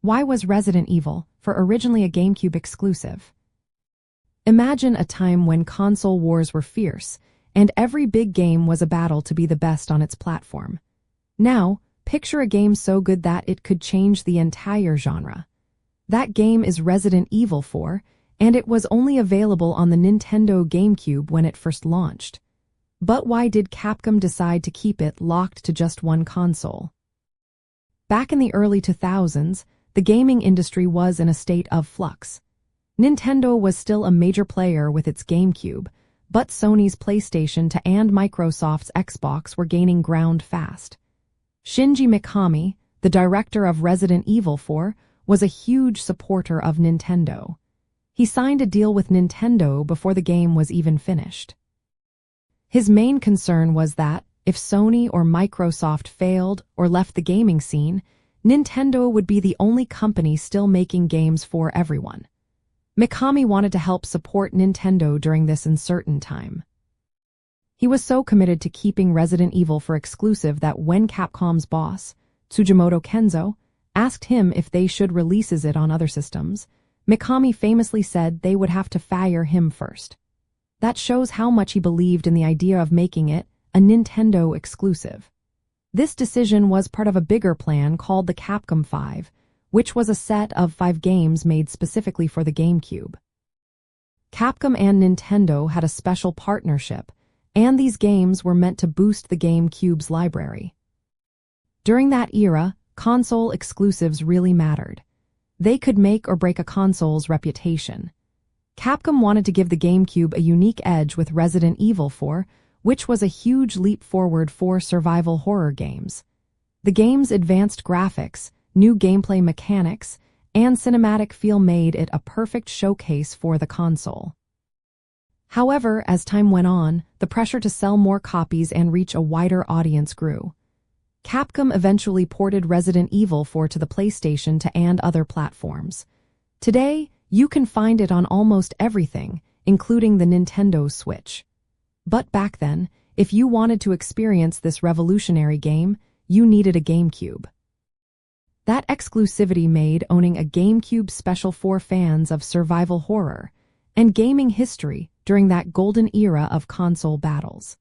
Why was Resident Evil 4 originally a GameCube exclusive? Imagine a time when console wars were fierce, and every big game was a battle to be the best on its platform. Now, picture a game so good that it could change the entire genre. That game is Resident Evil 4, and it was only available on the Nintendo GameCube when it first launched. But why did Capcom decide to keep it locked to just one console? Back in the early 2000s, the gaming industry was in a state of flux. Nintendo was still a major player with its GameCube, but Sony's PlayStation and Microsoft's Xbox were gaining ground fast. Shinji Mikami, the director of Resident Evil 4, was a huge supporter of Nintendo. He signed a deal with Nintendo before the game was even finished. His main concern was that, if Sony or Microsoft failed or left the gaming scene, Nintendo would be the only company still making games for everyone. Mikami wanted to help support Nintendo during this uncertain time. He was so committed to keeping Resident Evil 4 exclusive that when Capcom's boss, Tsujimoto Kenzo, asked him if they should release it on other systems, Mikami famously said they would have to fire him first. That shows how much he believed in the idea of making it a Nintendo exclusive. This decision was part of a bigger plan called the Capcom 5, which was a set of 5 games made specifically for the GameCube. Capcom and Nintendo had a special partnership, and these games were meant to boost the GameCube's library. During that era, console exclusives really mattered. They could make or break a console's reputation. Capcom wanted to give the GameCube a unique edge with Resident Evil 4, which was a huge leap forward for survival horror games. The game's advanced graphics, new gameplay mechanics, and cinematic feel made it a perfect showcase for the console. However, as time went on, the pressure to sell more copies and reach a wider audience grew. Capcom eventually ported Resident Evil 4 to the PlayStation and other platforms. Today, you can find it on almost everything, including the Nintendo Switch. But back then, if you wanted to experience this revolutionary game, you needed a GameCube. That exclusivity made owning a GameCube special for fans of survival horror and gaming history during that golden era of console battles.